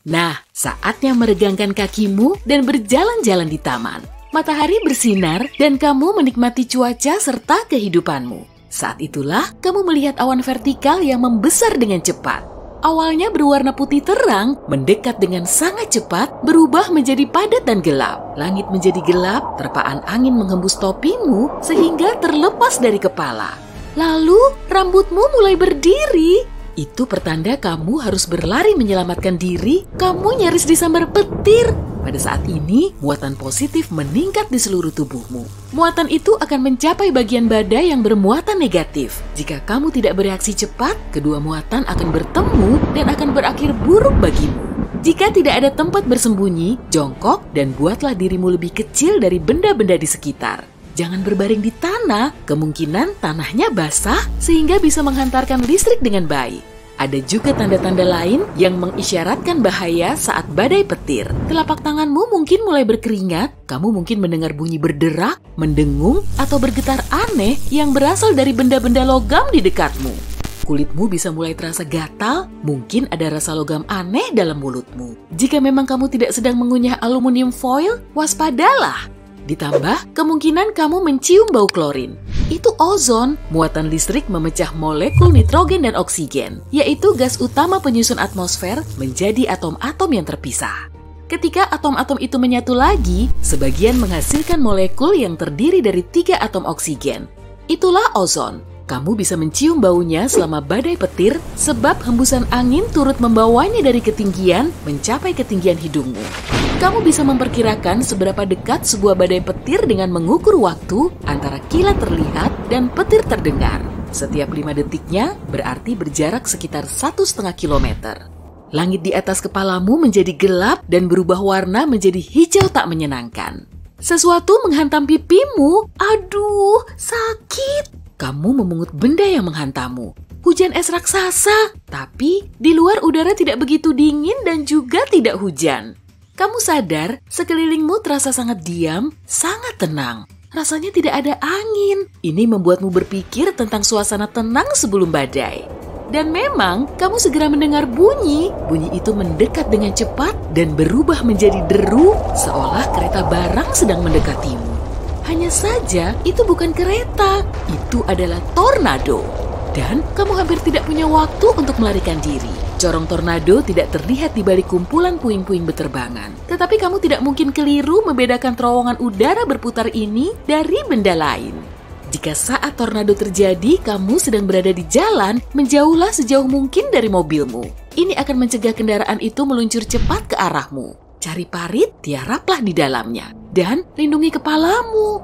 Nah, saatnya meregangkan kakimu dan berjalan-jalan di taman. Matahari bersinar dan kamu menikmati cuaca serta kehidupanmu. Saat itulah kamu melihat awan vertikal yang membesar dengan cepat. Awalnya berwarna putih terang, mendekat dengan sangat cepat, berubah menjadi padat dan gelap. Langit menjadi gelap, terpaan angin menghembus topimu sehingga terlepas dari kepala. Lalu rambutmu mulai berdiri. Itu pertanda kamu harus berlari menyelamatkan diri, kamu nyaris disambar petir. Pada saat ini, muatan positif meningkat di seluruh tubuhmu. Muatan itu akan mencapai bagian badai yang bermuatan negatif. Jika kamu tidak bereaksi cepat, kedua muatan akan bertemu dan akan berakhir buruk bagimu. Jika tidak ada tempat bersembunyi, jongkok dan buatlah dirimu lebih kecil dari benda-benda di sekitar. Jangan berbaring di tanah, kemungkinan tanahnya basah sehingga bisa menghantarkan listrik dengan baik. Ada juga tanda-tanda lain yang mengisyaratkan bahaya saat badai petir. Telapak tanganmu mungkin mulai berkeringat, kamu mungkin mendengar bunyi berderak, mendengung, atau bergetar aneh yang berasal dari benda-benda logam di dekatmu. Kulitmu bisa mulai terasa gatal, mungkin ada rasa logam aneh dalam mulutmu. Jika memang kamu tidak sedang mengunyah aluminium foil, waspadalah. Ditambah, kemungkinan kamu mencium bau klorin. Itu ozon, muatan listrik memecah molekul nitrogen dan oksigen, yaitu gas utama penyusun atmosfer menjadi atom-atom yang terpisah. Ketika atom-atom itu menyatu lagi, sebagian menghasilkan molekul yang terdiri dari 3 atom oksigen. Itulah ozon. Kamu bisa mencium baunya selama badai petir sebab hembusan angin turut membawanya dari ketinggian mencapai ketinggian hidungmu. Kamu bisa memperkirakan seberapa dekat sebuah badai petir dengan mengukur waktu antara kilat terlihat dan petir terdengar. Setiap 5 detiknya berarti berjarak sekitar 1,5 kilometer. Langit di atas kepalamu menjadi gelap dan berubah warna menjadi hijau tak menyenangkan. Sesuatu menghantam pipimu. Aduh, sakit. Kamu memungut benda yang menghantammu. Hujan es raksasa. Tapi di luar udara tidak begitu dingin dan juga tidak hujan. Kamu sadar sekelilingmu terasa sangat diam, sangat tenang. Rasanya tidak ada angin. Ini membuatmu berpikir tentang suasana tenang sebelum badai. Dan memang kamu segera mendengar bunyi. Bunyi itu mendekat dengan cepat dan berubah menjadi deru seolah kereta barang sedang mendekatimu. Hanya saja itu bukan kereta, itu adalah tornado. Dan kamu hampir tidak punya waktu untuk melarikan diri. Corong tornado tidak terlihat di balik kumpulan puing-puing beterbangan. Tetapi kamu tidak mungkin keliru membedakan terowongan udara berputar ini dari benda lain. Jika saat tornado terjadi, kamu sedang berada di jalan, menjauhlah sejauh mungkin dari mobilmu. Ini akan mencegah kendaraan itu meluncur cepat ke arahmu. Cari parit, tiaraplah di dalamnya. Dan lindungi kepalamu.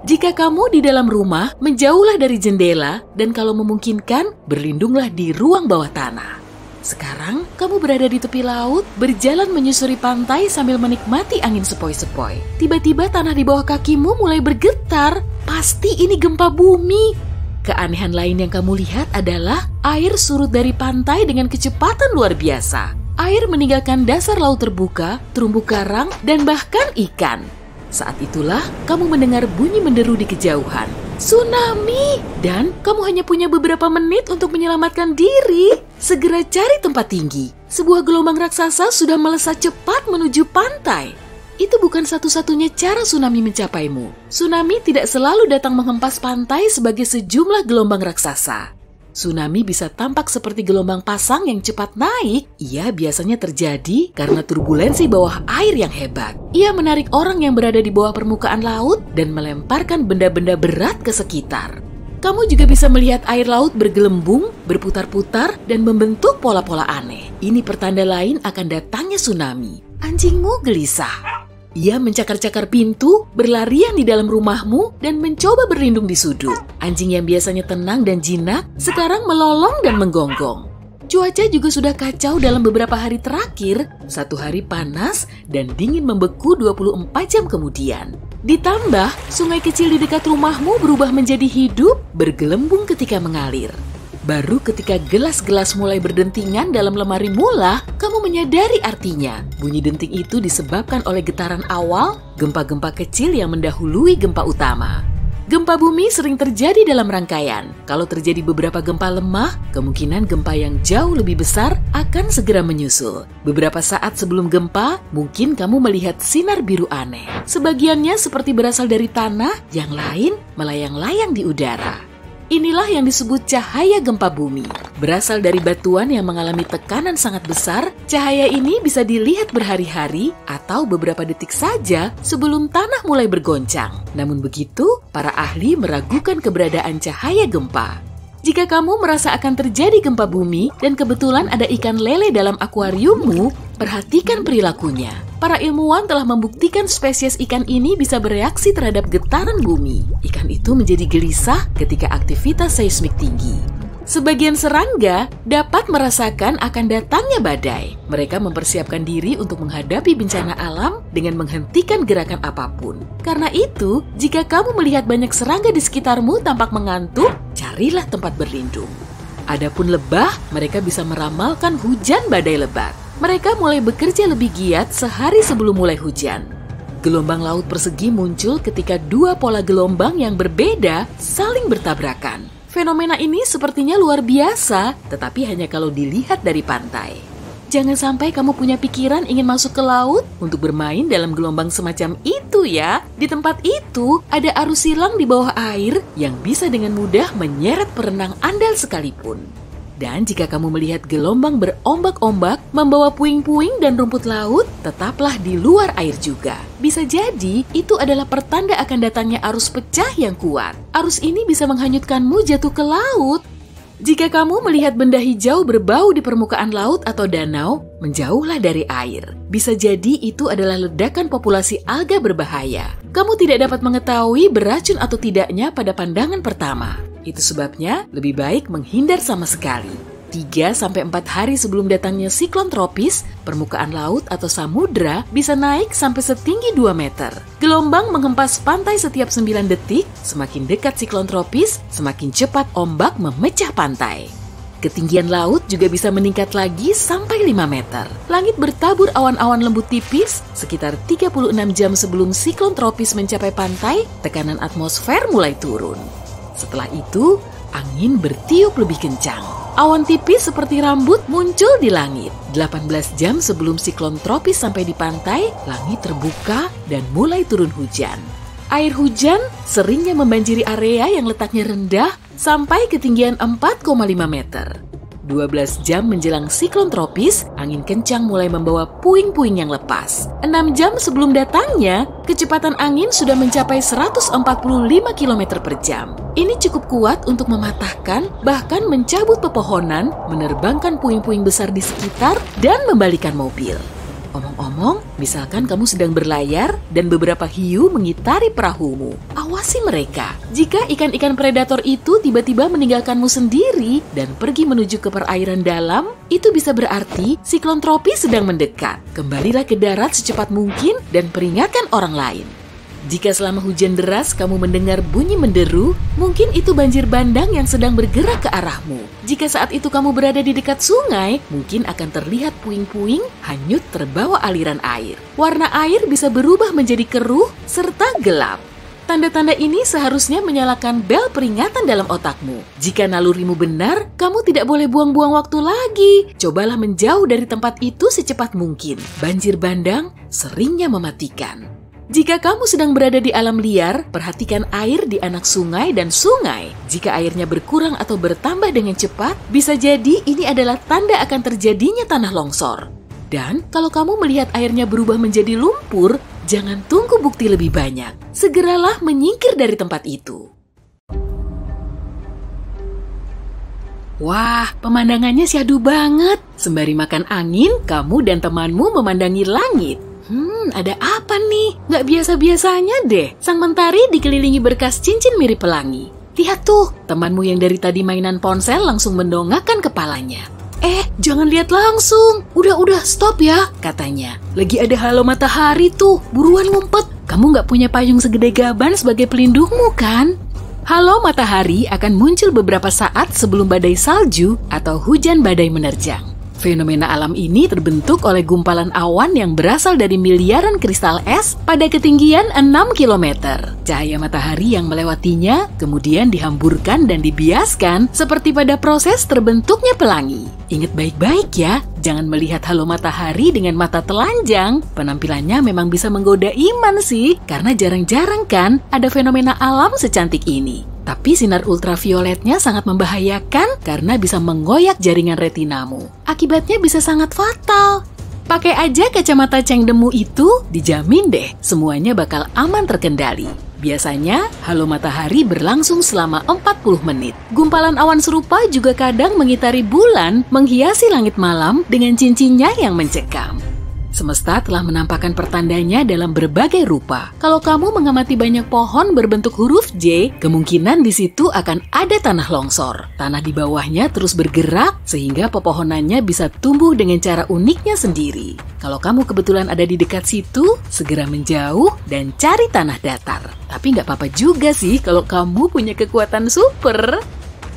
Jika kamu di dalam rumah, menjauhlah dari jendela dan kalau memungkinkan, berlindunglah di ruang bawah tanah. Sekarang, kamu berada di tepi laut, berjalan menyusuri pantai sambil menikmati angin sepoi-sepoi. Tiba-tiba tanah di bawah kakimu mulai bergetar. Pasti ini gempa bumi. Keanehan lain yang kamu lihat adalah air surut dari pantai dengan kecepatan luar biasa. Air meninggalkan dasar laut terbuka, terumbu karang, dan bahkan ikan. Saat itulah kamu mendengar bunyi menderu di kejauhan. Tsunami! Dan kamu hanya punya beberapa menit untuk menyelamatkan diri. Segera cari tempat tinggi. Sebuah gelombang raksasa sudah melesat cepat menuju pantai. Itu bukan satu-satunya cara tsunami mencapaimu. Tsunami tidak selalu datang menghempas pantai sebagai sejumlah gelombang raksasa. Tsunami bisa tampak seperti gelombang pasang yang cepat naik. Ia biasanya terjadi karena turbulensi bawah air yang hebat. Ia menarik orang yang berada di bawah permukaan laut dan melemparkan benda-benda berat ke sekitar. Kamu juga bisa melihat air laut bergelembung, berputar-putar, dan membentuk pola-pola aneh. Ini pertanda lain akan datangnya tsunami. Anjingmu gelisah. Ia mencakar-cakar pintu, berlarian di dalam rumahmu, dan mencoba berlindung di sudut. Anjing yang biasanya tenang dan jinak, sekarang melolong dan menggonggong. Cuaca juga sudah kacau dalam beberapa hari terakhir. Satu hari panas dan dingin membeku 24 jam kemudian. Ditambah, sungai kecil di dekat rumahmu berubah menjadi hidup, bergelembung ketika mengalir. Baru ketika gelas-gelas mulai berdentingan dalam lemari mula, kamu menyadari artinya. Bunyi denting itu disebabkan oleh getaran awal, gempa-gempa kecil yang mendahului gempa utama. Gempa bumi sering terjadi dalam rangkaian. Kalau terjadi beberapa gempa lemah, kemungkinan gempa yang jauh lebih besar akan segera menyusul. Beberapa saat sebelum gempa, mungkin kamu melihat sinar biru aneh. Sebagiannya seperti berasal dari tanah, yang lain melayang-layang di udara. Inilah yang disebut cahaya gempa bumi. Berasal dari batuan yang mengalami tekanan sangat besar, cahaya ini bisa dilihat berhari-hari atau beberapa detik saja sebelum tanah mulai bergoncang. Namun begitu, para ahli meragukan keberadaan cahaya gempa. Jika kamu merasa akan terjadi gempa bumi dan kebetulan ada ikan lele dalam akuariummu, perhatikan perilakunya. Para ilmuwan telah membuktikan spesies ikan ini bisa bereaksi terhadap getaran bumi. Ikan itu menjadi gelisah ketika aktivitas seismik tinggi. Sebagian serangga dapat merasakan akan datangnya badai. Mereka mempersiapkan diri untuk menghadapi bencana alam dengan menghentikan gerakan apapun. Karena itu, jika kamu melihat banyak serangga di sekitarmu tampak mengantuk, carilah tempat berlindung. Adapun lebah, mereka bisa meramalkan hujan badai lebat. Mereka mulai bekerja lebih giat sehari sebelum mulai hujan. Gelombang laut persegi muncul ketika dua pola gelombang yang berbeda saling bertabrakan. Fenomena ini sepertinya luar biasa, tetapi hanya kalau dilihat dari pantai. Jangan sampai kamu punya pikiran ingin masuk ke laut untuk bermain dalam gelombang semacam itu ya. Di tempat itu ada arus silang di bawah air yang bisa dengan mudah menyeret perenang andal sekalipun. Dan jika kamu melihat gelombang berombak-ombak membawa puing-puing dan rumput laut, tetaplah di luar air juga. Bisa jadi itu adalah pertanda akan datangnya arus pecah yang kuat. Arus ini bisa menghanyutkanmu jatuh ke laut. Jika kamu melihat benda hijau berbau di permukaan laut atau danau, menjauhlah dari air. Bisa jadi itu adalah ledakan populasi alga berbahaya. Kamu tidak dapat mengetahui beracun atau tidaknya pada pandangan pertama. Itu sebabnya lebih baik menghindar sama sekali. 3-4 hari sebelum datangnya siklon tropis, permukaan laut atau samudra bisa naik sampai setinggi 2 meter. Gelombang menghempas pantai setiap 9 detik, semakin dekat siklon tropis, semakin cepat ombak memecah pantai. Ketinggian laut juga bisa meningkat lagi sampai 5 meter. Langit bertabur awan-awan lembut tipis, sekitar 36 jam sebelum siklon tropis mencapai pantai, tekanan atmosfer mulai turun. Setelah itu, angin bertiup lebih kencang. Awan tipis seperti rambut muncul di langit. 18 jam sebelum siklon tropis sampai di pantai, langit terbuka dan mulai turun hujan. Air hujan seringnya membanjiri area yang letaknya rendah sampai ketinggian 4,5 meter. 12 jam menjelang siklon tropis, angin kencang mulai membawa puing-puing yang lepas. 6 jam sebelum datangnya, kecepatan angin sudah mencapai 145 km per jam. Ini cukup kuat untuk mematahkan, bahkan mencabut pepohonan, menerbangkan puing-puing besar di sekitar, dan membalikan mobil. Omong-omong, misalkan kamu sedang berlayar dan beberapa hiu mengitari perahumu. Awasi mereka. Jika ikan-ikan predator itu tiba-tiba meninggalkanmu sendiri dan pergi menuju ke perairan dalam, itu bisa berarti siklon tropis sedang mendekat. Kembalilah ke darat secepat mungkin dan peringatkan orang lain. Jika selama hujan deras kamu mendengar bunyi menderu, mungkin itu banjir bandang yang sedang bergerak ke arahmu. Jika saat itu kamu berada di dekat sungai, mungkin akan terlihat puing-puing hanyut terbawa aliran air. Warna air bisa berubah menjadi keruh serta gelap. Tanda-tanda ini seharusnya menyalakan bel peringatan dalam otakmu. Jika nalurimu benar, kamu tidak boleh buang-buang waktu lagi. Cobalah menjauh dari tempat itu secepat mungkin. Banjir bandang seringnya mematikan. Jika kamu sedang berada di alam liar, perhatikan air di anak sungai dan sungai. Jika airnya berkurang atau bertambah dengan cepat, bisa jadi ini adalah tanda akan terjadinya tanah longsor. Dan kalau kamu melihat airnya berubah menjadi lumpur, jangan tunggu bukti lebih banyak. Segeralah menyingkir dari tempat itu. Wah, pemandangannya syahdu banget. Sembari makan angin, kamu dan temanmu memandangi langit. Ada apa nih? Nggak biasa-biasanya deh. Sang mentari dikelilingi berkas cincin mirip pelangi. Lihat tuh, temanmu yang dari tadi mainan ponsel langsung mendongakkan kepalanya. Jangan lihat langsung. Udah, stop ya, katanya. Lagi ada halo matahari tuh, buruan ngumpet. Kamu nggak punya payung segede gaban sebagai pelindungmu kan? Halo matahari akan muncul beberapa saat sebelum badai salju atau hujan badai menerjang. Fenomena alam ini terbentuk oleh gumpalan awan yang berasal dari miliaran kristal es pada ketinggian 6 km. Cahaya matahari yang melewatinya kemudian dihamburkan dan dibiaskan seperti pada proses terbentuknya pelangi. Ingat baik-baik ya, jangan melihat halo matahari dengan mata telanjang. Penampilannya memang bisa menggoda iman sih, karena jarang-jarang kan ada fenomena alam secantik ini. Tapi sinar ultravioletnya sangat membahayakan karena bisa mengoyak jaringan retinamu. Akibatnya bisa sangat fatal. Pakai aja kacamata Cheng Demu itu, dijamin deh semuanya bakal aman terkendali. Biasanya, halo matahari berlangsung selama 40 menit. Gumpalan awan serupa juga kadang mengitari bulan, menghiasi langit malam dengan cincinnya yang mencekam. Semesta telah menampakkan pertandanya dalam berbagai rupa. Kalau kamu mengamati banyak pohon berbentuk huruf J, kemungkinan di situ akan ada tanah longsor. Tanah di bawahnya terus bergerak sehingga pepohonannya bisa tumbuh dengan cara uniknya sendiri. Kalau kamu kebetulan ada di dekat situ, segera menjauh dan cari tanah datar. Tapi nggak apa-apa juga sih kalau kamu punya kekuatan super.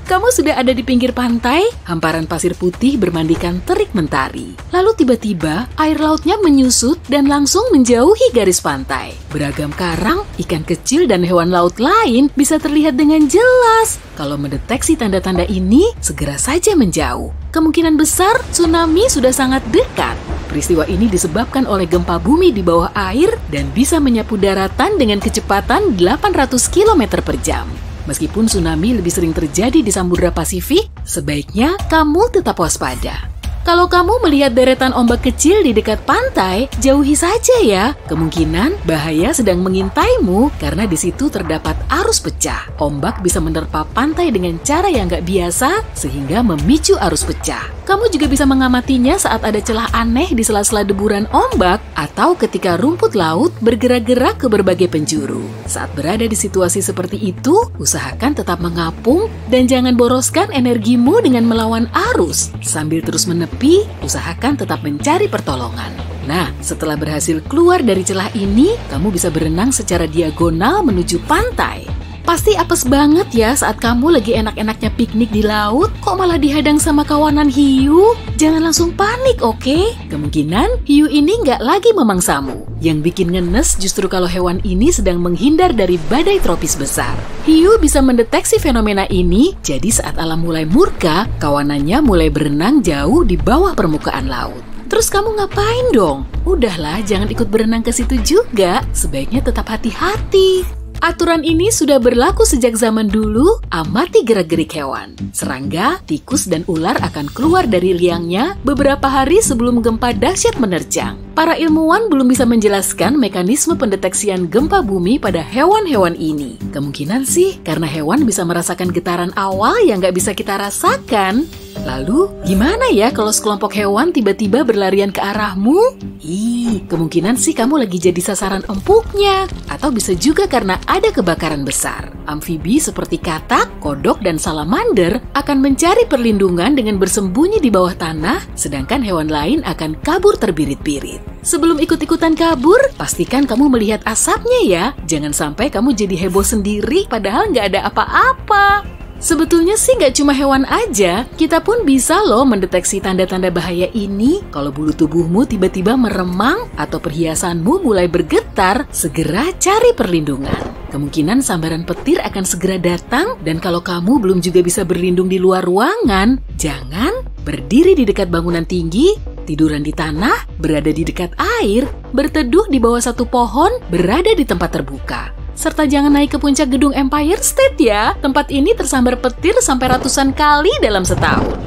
Kamu sudah ada di pinggir pantai, hamparan pasir putih bermandikan terik mentari. Lalu tiba-tiba air lautnya menyusut dan langsung menjauhi garis pantai. Beragam karang, ikan kecil, dan hewan laut lain bisa terlihat dengan jelas. Kalau mendeteksi tanda-tanda ini, segera saja menjauh. Kemungkinan besar tsunami sudah sangat dekat. Peristiwa ini disebabkan oleh gempa bumi di bawah air dan bisa menyapu daratan dengan kecepatan 800 km per jam. Meskipun tsunami lebih sering terjadi di Samudra Pasifik, sebaiknya kamu tetap waspada. Kalau kamu melihat deretan ombak kecil di dekat pantai, jauhi saja ya. Kemungkinan bahaya sedang mengintaimu karena di situ terdapat arus pecah. Ombak bisa menerpa pantai dengan cara yang nggak biasa sehingga memicu arus pecah. Kamu juga bisa mengamatinya saat ada celah aneh di sela-sela deburan ombak atau ketika rumput laut bergerak-gerak ke berbagai penjuru. Saat berada di situasi seperti itu, usahakan tetap mengapung dan jangan boroskan energimu dengan melawan arus. Sambil terus menepi, usahakan tetap mencari pertolongan. Nah, setelah berhasil keluar dari celah ini, kamu bisa berenang secara diagonal menuju pantai. Pasti apes banget ya saat kamu lagi enak-enaknya piknik di laut, kok malah dihadang sama kawanan hiu? Jangan langsung panik, oke? Kemungkinan hiu ini nggak lagi memangsamu. Yang bikin ngenes justru kalau hewan ini sedang menghindar dari badai tropis besar. Hiu bisa mendeteksi fenomena ini, jadi saat alam mulai murka, kawanannya mulai berenang jauh di bawah permukaan laut. Terus kamu ngapain dong? Udahlah, jangan ikut berenang ke situ juga. Sebaiknya tetap hati-hati. Aturan ini sudah berlaku sejak zaman dulu. Amati gerak-gerik hewan. Serangga, tikus, dan ular akan keluar dari liangnya beberapa hari sebelum gempa dahsyat menerjang. Para ilmuwan belum bisa menjelaskan mekanisme pendeteksian gempa bumi pada hewan-hewan ini. Kemungkinan sih karena hewan bisa merasakan getaran awal yang nggak bisa kita rasakan. Lalu, gimana ya kalau sekelompok hewan tiba-tiba berlarian ke arahmu? Kemungkinan sih kamu lagi jadi sasaran empuknya. Atau bisa juga karena ada kebakaran besar. Amfibi seperti katak, kodok, dan salamander akan mencari perlindungan dengan bersembunyi di bawah tanah, sedangkan hewan lain akan kabur terbirit-birit. Sebelum ikut-ikutan kabur, pastikan kamu melihat asapnya ya. Jangan sampai kamu jadi heboh sendiri padahal nggak ada apa-apa. Sebetulnya sih nggak cuma hewan aja, kita pun bisa loh mendeteksi tanda-tanda bahaya ini. Kalau bulu tubuhmu tiba-tiba meremang atau perhiasanmu mulai bergetar, segera cari perlindungan. Kemungkinan sambaran petir akan segera datang, dan kalau kamu belum juga bisa berlindung di luar ruangan, jangan berdiri di dekat bangunan tinggi, tiduran di tanah, berada di dekat air, berteduh di bawah satu pohon, berada di tempat terbuka. Serta jangan naik ke puncak gedung Empire State ya. Tempat ini tersambar petir sampai ratusan kali dalam setahun.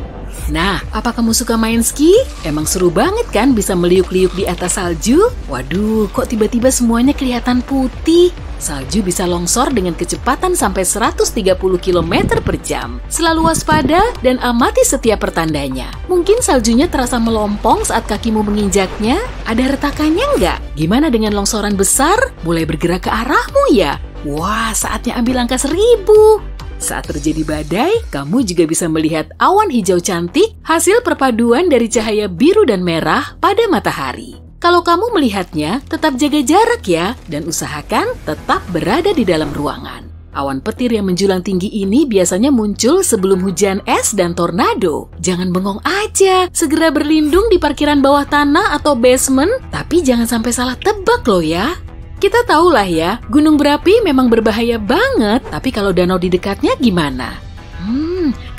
Nah, apa kamu suka main ski? Emang seru banget kan bisa meliuk-liuk di atas salju? Waduh, kok tiba-tiba semuanya kelihatan putih? Salju bisa longsor dengan kecepatan sampai 130 km per jam. Selalu waspada dan amati setiap pertandanya. Mungkin saljunya terasa melompong saat kakimu menginjaknya. Ada retakannya nggak? Gimana dengan longsoran besar? Mulai bergerak ke arahmu ya? Wah, saatnya ambil angka 1000. Saat terjadi badai, kamu juga bisa melihat awan hijau cantik, hasil perpaduan dari cahaya biru dan merah pada matahari. Kalau kamu melihatnya, tetap jaga jarak ya, dan usahakan tetap berada di dalam ruangan. Awan petir yang menjulang tinggi ini biasanya muncul sebelum hujan es dan tornado. Jangan bengong aja, segera berlindung di parkiran bawah tanah atau basement, tapi jangan sampai salah tebak loh ya. Kita tahulah ya, gunung berapi memang berbahaya banget, tapi kalau danau di dekatnya gimana?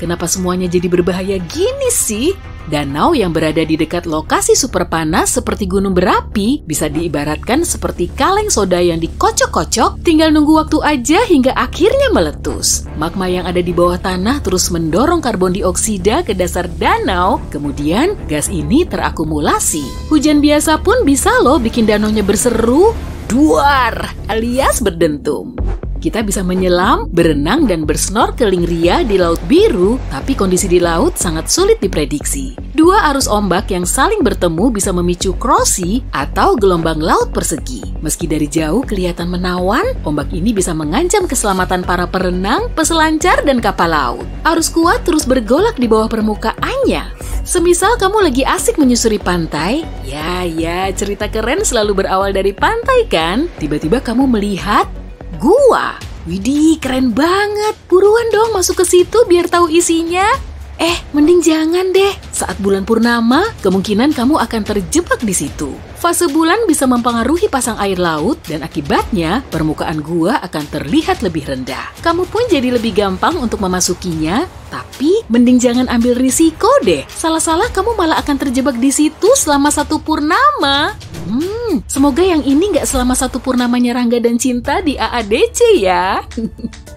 Kenapa semuanya jadi berbahaya gini sih? Danau yang berada di dekat lokasi super panas seperti gunung berapi bisa diibaratkan seperti kaleng soda yang dikocok-kocok, tinggal nunggu waktu aja hingga akhirnya meletus. Magma yang ada di bawah tanah terus mendorong karbon dioksida ke dasar danau, kemudian gas ini terakumulasi. Hujan biasa pun bisa loh bikin danaunya berseru, duar alias berdentum. Kita bisa menyelam, berenang, dan bersnorkeling ria di laut biru, tapi kondisi di laut sangat sulit diprediksi. Dua arus ombak yang saling bertemu bisa memicu krosi atau gelombang laut persegi. Meski dari jauh kelihatan menawan, ombak ini bisa mengancam keselamatan para perenang, peselancar, dan kapal laut. Arus kuat terus bergolak di bawah permukaannya. Semisal kamu lagi asik menyusuri pantai, ya cerita keren selalu berawal dari pantai kan? Tiba-tiba kamu melihat gua. Widih, keren banget. Buruan dong masuk ke situ biar tahu isinya. Mending jangan deh. Saat bulan purnama, kemungkinan kamu akan terjebak di situ. Fase bulan bisa mempengaruhi pasang air laut dan akibatnya permukaan gua akan terlihat lebih rendah. Kamu pun jadi lebih gampang untuk memasukinya, tapi mending jangan ambil risiko deh. Salah-salah kamu malah akan terjebak di situ selama satu purnama. Semoga yang ini nggak selama satu purnamanya Rangga dan Cinta di AADC ya.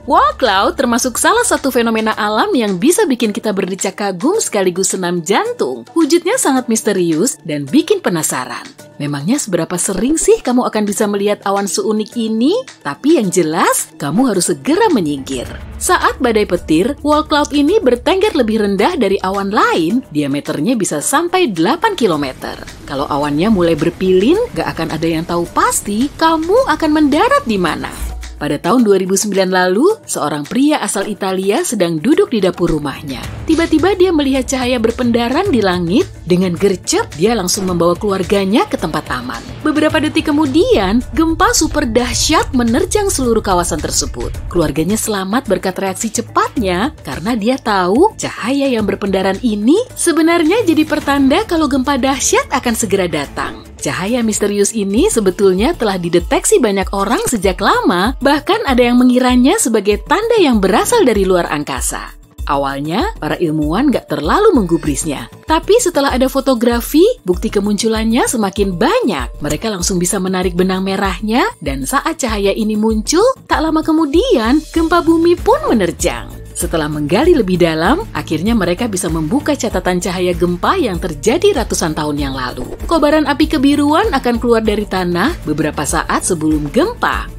Wall cloud termasuk salah satu fenomena alam yang bisa bikin kita berdecak kagum sekaligus senam jantung. Wujudnya sangat misterius dan bikin penasaran. Memangnya seberapa sering sih kamu akan bisa melihat awan seunik ini? Tapi yang jelas, kamu harus segera menyingkir. Saat badai petir, wall cloud ini bertengger lebih rendah dari awan lain, diameternya bisa sampai 8 km. Kalau awannya mulai berpilin, gak akan ada yang tahu pasti kamu akan mendarat di mana. Pada tahun 2009 lalu, seorang pria asal Italia sedang duduk di dapur rumahnya. Tiba-tiba dia melihat cahaya berpendaran di langit. Dengan gercep, dia langsung membawa keluarganya ke tempat aman. Beberapa detik kemudian, gempa super dahsyat menerjang seluruh kawasan tersebut. Keluarganya selamat berkat reaksi cepatnya karena dia tahu cahaya yang berpendaran ini sebenarnya jadi pertanda kalau gempa dahsyat akan segera datang. Cahaya misterius ini sebetulnya telah dideteksi banyak orang sejak lama, bahkan ada yang mengiranya sebagai tanda yang berasal dari luar angkasa. Awalnya, para ilmuwan gak terlalu menggubrisnya. Tapi setelah ada fotografi, bukti kemunculannya semakin banyak. Mereka langsung bisa menarik benang merahnya, dan saat cahaya ini muncul, tak lama kemudian, gempa bumi pun menerjang. Setelah menggali lebih dalam, akhirnya mereka bisa membuka catatan cahaya gempa yang terjadi ratusan tahun yang lalu. Kobaran api kebiruan akan keluar dari tanah beberapa saat sebelum gempa.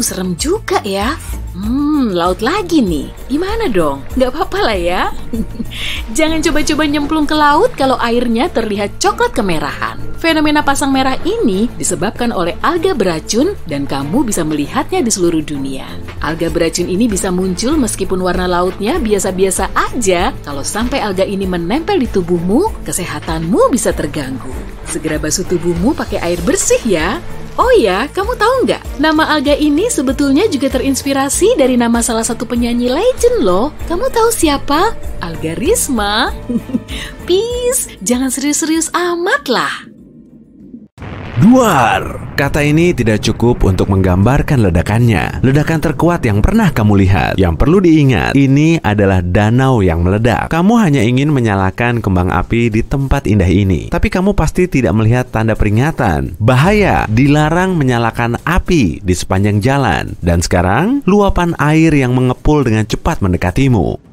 Serem juga ya. Laut lagi nih. Gimana dong? Nggak apa-apa lah ya. Jangan coba-coba nyemplung ke laut kalau airnya terlihat coklat kemerahan. Fenomena pasang merah ini disebabkan oleh alga beracun dan kamu bisa melihatnya di seluruh dunia. Alga beracun ini bisa muncul meskipun warna lautnya biasa-biasa aja. Kalau sampai alga ini menempel di tubuhmu, kesehatanmu bisa terganggu. Segera basuh tubuhmu pakai air bersih ya. Oh ya, kamu tahu nggak? Nama alga ini sebetulnya juga terinspirasi dari nama salah satu penyanyi legend loh. Kamu tahu siapa? Alga Risma. Peace, jangan serius-serius amat lah. Duar. Kata ini tidak cukup untuk menggambarkan ledakannya. Ledakan terkuat yang pernah kamu lihat. Yang perlu diingat, ini adalah danau yang meledak. Kamu hanya ingin menyalakan kembang api di tempat indah ini. Tapi kamu pasti tidak melihat tanda peringatan. Bahaya, dilarang menyalakan api di sepanjang jalan. Dan sekarang, luapan air yang mengepul dengan cepat mendekatimu.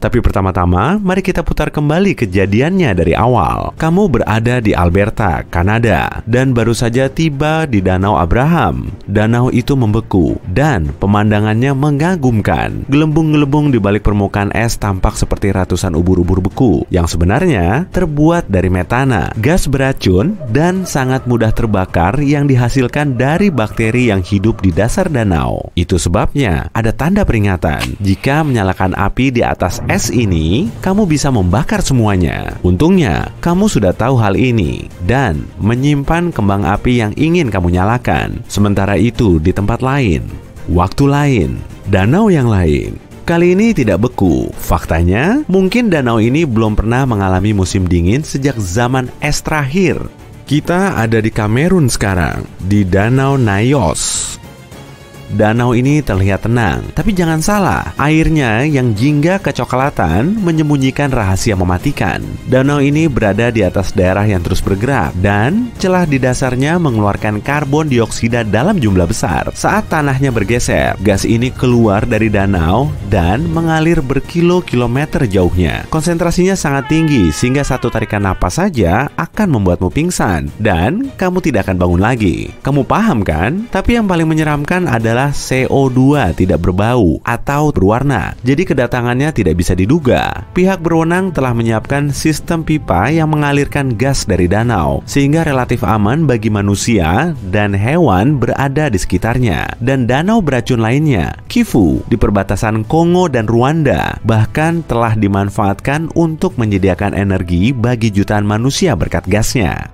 Tapi pertama-tama, mari kita putar kembali kejadiannya dari awal. Kamu berada di Alberta, Kanada, dan baru saja tiba di Danau Abraham. Danau itu membeku, dan pemandangannya mengagumkan. Gelembung-gelembung di balik permukaan es tampak seperti ratusan ubur-ubur beku, yang sebenarnya terbuat dari metana, gas beracun, dan sangat mudah terbakar yang dihasilkan dari bakteri yang hidup di dasar danau. Itu sebabnya ada tanda peringatan jika menyalakan api di atas es es ini, kamu bisa membakar semuanya. Untungnya, kamu sudah tahu hal ini dan menyimpan kembang api yang ingin kamu nyalakan. Sementara itu, di tempat lain, waktu lain, danau yang lain, kali ini tidak beku. Faktanya, mungkin danau ini belum pernah mengalami musim dingin sejak zaman es terakhir. Kita ada di Kamerun sekarang, di Danau Nyos. Danau ini terlihat tenang, tapi jangan salah, airnya yang jingga kecoklatan menyembunyikan rahasia mematikan. Danau ini berada di atas daerah yang terus bergerak dan celah di dasarnya mengeluarkan karbon dioksida dalam jumlah besar. Saat tanahnya bergeser, gas ini keluar dari danau dan mengalir berkilo-kilometer jauhnya. Konsentrasinya sangat tinggi sehingga satu tarikan napas saja akan membuatmu pingsan dan kamu tidak akan bangun lagi. Kamu paham kan? Tapi yang paling menyeramkan adalah CO2 tidak berbau atau berwarna, jadi kedatangannya tidak bisa diduga. Pihak berwenang telah menyiapkan sistem pipa yang mengalirkan gas dari danau, sehingga relatif aman bagi manusia dan hewan berada di sekitarnya. Dan danau beracun lainnya, Kivu, di perbatasan Kongo dan Rwanda, bahkan telah dimanfaatkan untuk menyediakan energi bagi jutaan manusia berkat gasnya.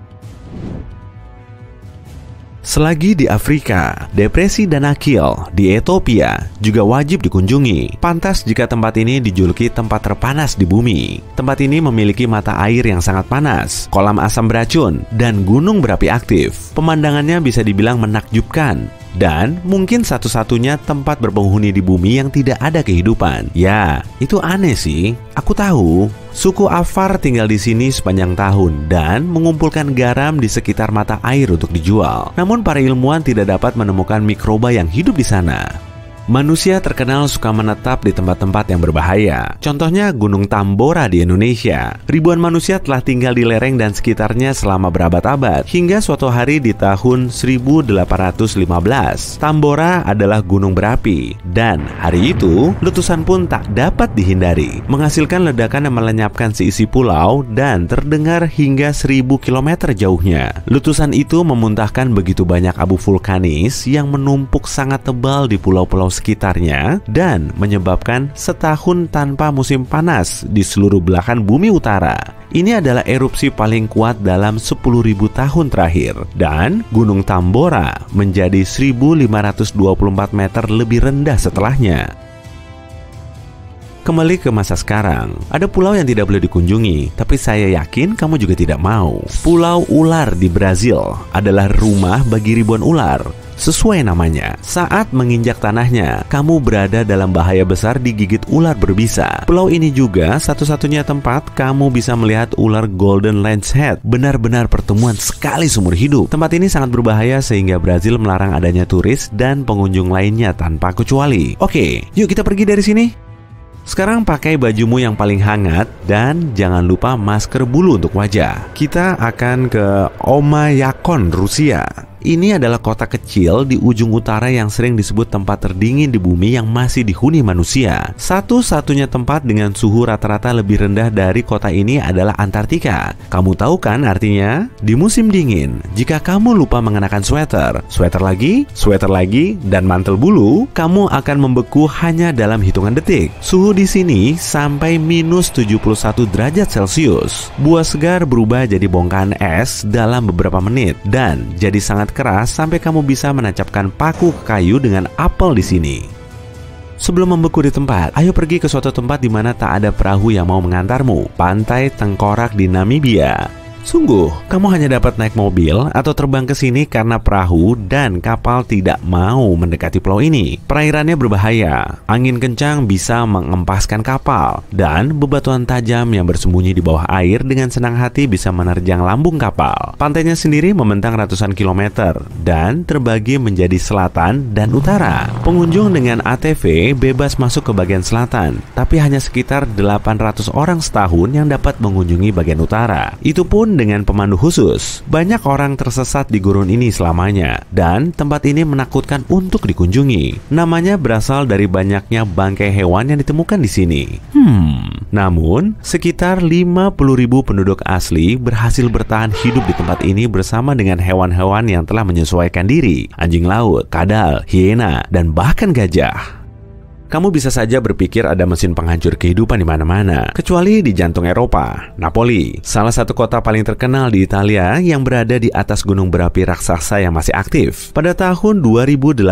Selagi di Afrika, depresi Danakil di Ethiopia juga wajib dikunjungi. Pantas jika tempat ini dijuluki tempat terpanas di bumi. Tempat ini memiliki mata air yang sangat panas, kolam asam beracun, dan gunung berapi aktif. Pemandangannya bisa dibilang menakjubkan. Dan mungkin satu-satunya tempat berpenghuni di bumi yang tidak ada kehidupan. Ya, itu aneh sih. Aku tahu, suku Afar tinggal di sini sepanjang tahun dan mengumpulkan garam di sekitar mata air untuk dijual. Namun para ilmuwan tidak dapat menemukan mikroba yang hidup di sana. Manusia terkenal suka menetap di tempat-tempat yang berbahaya. Contohnya Gunung Tambora di Indonesia. Ribuan manusia telah tinggal di lereng dan sekitarnya selama berabad-abad. Hingga suatu hari di tahun 1815, Tambora adalah gunung berapi. Dan hari itu, letusan pun tak dapat dihindari, menghasilkan ledakan yang melenyapkan seisi pulau dan terdengar hingga 1000 km jauhnya. Letusan itu memuntahkan begitu banyak abu vulkanis yang menumpuk sangat tebal di pulau-pulau sekitarnya dan menyebabkan setahun tanpa musim panas di seluruh belahan bumi utara. Ini adalah erupsi paling kuat dalam 10.000 tahun terakhir dan Gunung Tambora menjadi 1524 meter lebih rendah setelahnya. Kembali ke masa sekarang, ada pulau yang tidak boleh dikunjungi, tapi saya yakin kamu juga tidak mau. Pulau Ular di Brazil adalah rumah bagi ribuan ular. Sesuai namanya, saat menginjak tanahnya, kamu berada dalam bahaya besar digigit ular berbisa. Pulau ini juga satu-satunya tempat kamu bisa melihat ular golden lancehead. Benar-benar pertemuan sekali seumur hidup. Tempat ini sangat berbahaya sehingga Brazil melarang adanya turis dan pengunjung lainnya tanpa kecuali. Oke, yuk kita pergi dari sini. Sekarang pakai bajumu yang paling hangat dan jangan lupa masker bulu untuk wajah. Kita akan ke Omayakon, Rusia. Ini adalah kota kecil di ujung utara yang sering disebut tempat terdingin di bumi yang masih dihuni manusia. Satu-satunya tempat dengan suhu rata-rata lebih rendah dari kota ini adalah Antartika. Kamu tahu kan artinya? Di musim dingin, jika kamu lupa mengenakan sweater lagi, dan mantel bulu, kamu akan membeku hanya dalam hitungan detik. Suhu di sini sampai minus 71 derajat Celcius. Buah segar berubah jadi bongkahan es dalam beberapa menit dan jadi sangat keras sampai kamu bisa menancapkan paku ke kayu dengan apel di sini. Sebelum membeku di tempat, ayo pergi ke suatu tempat di mana tak ada perahu yang mau mengantarmu. Pantai Tengkorak di Namibia. Sungguh, kamu hanya dapat naik mobil atau terbang ke sini karena perahu dan kapal tidak mau mendekati pulau ini. Perairannya berbahaya, angin kencang bisa mengempaskan kapal, dan bebatuan tajam yang bersembunyi di bawah air dengan senang hati bisa menerjang lambung kapal. Pantainya sendiri membentang ratusan kilometer dan terbagi menjadi selatan dan utara. Pengunjung dengan ATV bebas masuk ke bagian selatan, tapi hanya sekitar 800 orang setahun yang dapat mengunjungi bagian utara. Itu pun dengan pemandu khusus. Banyak orang tersesat di gurun ini selamanya, dan tempat ini menakutkan untuk dikunjungi. Namanya berasal dari banyaknya bangkai hewan yang ditemukan di sini. Namun, sekitar 50.000 penduduk asli berhasil bertahan hidup di tempat ini bersama dengan hewan-hewan yang telah menyesuaikan diri. Anjing laut, kadal, hiena, dan bahkan gajah. Kamu bisa saja berpikir ada mesin penghancur kehidupan di mana-mana, kecuali di jantung Eropa, Napoli, salah satu kota paling terkenal di Italia yang berada di atas gunung berapi raksasa yang masih aktif. Pada tahun 2018,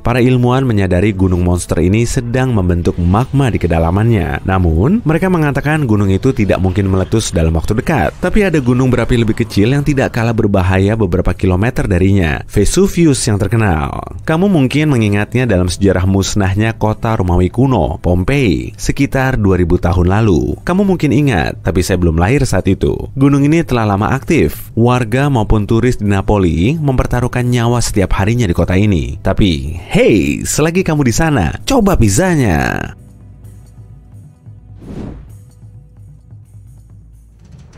para ilmuwan menyadari gunung monster ini sedang membentuk magma di kedalamannya. Namun, mereka mengatakan gunung itu tidak mungkin meletus dalam waktu dekat. Tapi ada gunung berapi lebih kecil yang tidak kalah berbahaya beberapa kilometer darinya, Vesuvius yang terkenal. Kamu mungkin mengingatnya dalam sejarah musnahnya kota Romawi kuno, Pompei, sekitar 2000 tahun lalu. Kamu mungkin ingat, tapi saya belum lahir saat itu. Gunung ini telah lama aktif. Warga maupun turis di Napoli mempertaruhkan nyawa setiap harinya di kota ini. Tapi, hey, selagi kamu di sana, coba pizzanya.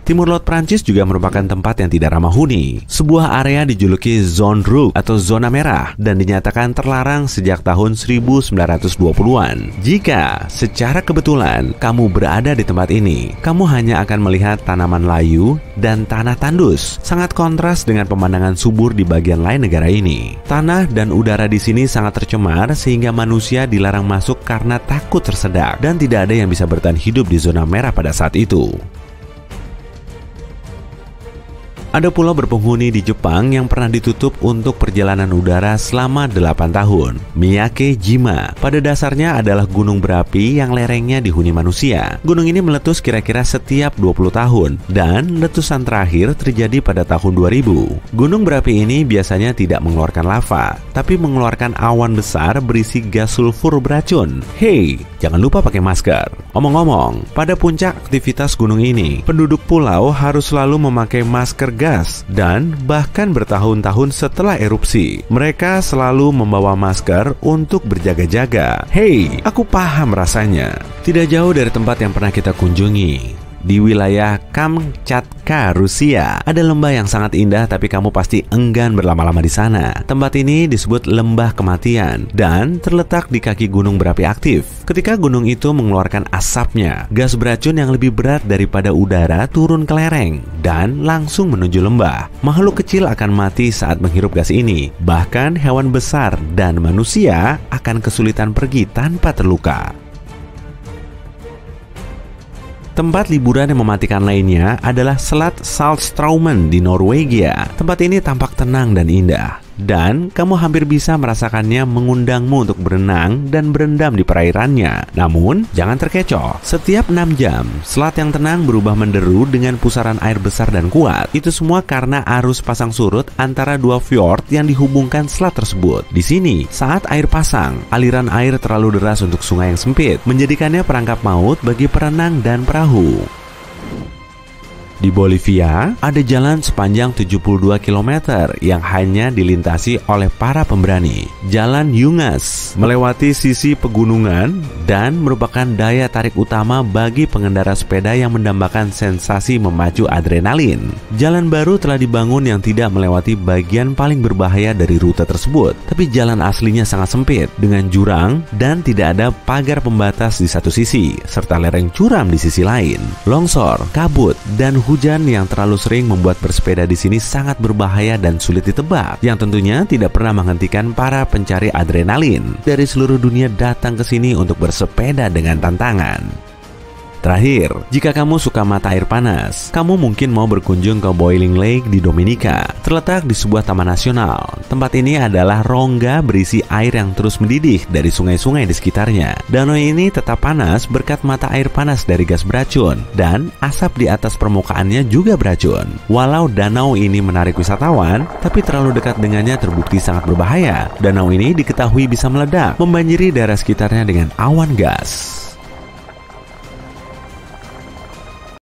Timur Laut Prancis juga merupakan tempat yang tidak ramah huni. Sebuah area dijuluki Zone Rouge atau zona merah dan dinyatakan terlarang sejak tahun 1920-an. Jika secara kebetulan kamu berada di tempat ini, kamu hanya akan melihat tanaman layu dan tanah tandus. Sangat kontras dengan pemandangan subur di bagian lain negara ini. Tanah dan udara di sini sangat tercemar sehingga manusia dilarang masuk karena takut tersedak dan tidak ada yang bisa bertahan hidup di zona merah pada saat itu. Ada pulau berpenghuni di Jepang yang pernah ditutup untuk perjalanan udara selama 8 tahun. Miyake-jima pada dasarnya adalah gunung berapi yang lerengnya dihuni manusia. Gunung ini meletus kira-kira setiap 20 tahun dan letusan terakhir terjadi pada tahun 2000. Gunung berapi ini biasanya tidak mengeluarkan lava, tapi mengeluarkan awan besar berisi gas sulfur beracun. Hey, jangan lupa pakai masker. Omong-omong, pada puncak aktivitas gunung ini, penduduk pulau harus selalu memakai masker gas dan bahkan bertahun-tahun setelah erupsi, mereka selalu membawa masker untuk berjaga-jaga. Hey, aku paham rasanya. Tidak jauh dari tempat yang pernah kita kunjungi, di wilayah Kamchatka, Rusia, ada lembah yang sangat indah tapi kamu pasti enggan berlama-lama di sana. Tempat ini disebut Lembah Kematian dan terletak di kaki gunung berapi aktif. Ketika gunung itu mengeluarkan asapnya, gas beracun yang lebih berat daripada udara turun ke lereng dan langsung menuju lembah. Makhluk kecil akan mati saat menghirup gas ini. Bahkan hewan besar dan manusia akan kesulitan pergi tanpa terluka. Tempat liburan yang mematikan lainnya adalah Selat Saltstraumen di Norwegia. Tempat ini tampak tenang dan indah, dan kamu hampir bisa merasakannya mengundangmu untuk berenang dan berendam di perairannya. Namun, jangan terkecoh. Setiap 6 jam, selat yang tenang berubah menderu dengan pusaran air besar dan kuat. Itu semua karena arus pasang surut antara dua fjord yang dihubungkan selat tersebut. Di sini, saat air pasang, aliran air terlalu deras untuk sungai yang sempit, menjadikannya perangkap maut bagi perenang dan perahu. Di Bolivia, ada jalan sepanjang 72 km yang hanya dilintasi oleh para pemberani. Jalan Yungas melewati sisi pegunungan dan merupakan daya tarik utama bagi pengendara sepeda yang mendambakan sensasi memacu adrenalin. Jalan baru telah dibangun yang tidak melewati bagian paling berbahaya dari rute tersebut, tapi jalan aslinya sangat sempit dengan jurang dan tidak ada pagar pembatas di satu sisi, serta lereng curam di sisi lain. Longsor, kabut, dan hujan yang terlalu sering membuat bersepeda di sini sangat berbahaya dan sulit ditebak, yang tentunya tidak pernah menghentikan para pencari adrenalin dari seluruh dunia datang ke sini untuk bersepeda dengan tantangan. Terakhir, jika kamu suka mata air panas, kamu mungkin mau berkunjung ke Boiling Lake di Dominika. Terletak di sebuah taman nasional. Tempat ini adalah rongga berisi air yang terus mendidih dari sungai-sungai di sekitarnya. Danau ini tetap panas berkat mata air panas dari gas beracun, dan asap di atas permukaannya juga beracun. Walau danau ini menarik wisatawan, tapi terlalu dekat dengannya terbukti sangat berbahaya. Danau ini diketahui bisa meledak, membanjiri daerah sekitarnya dengan awan gas.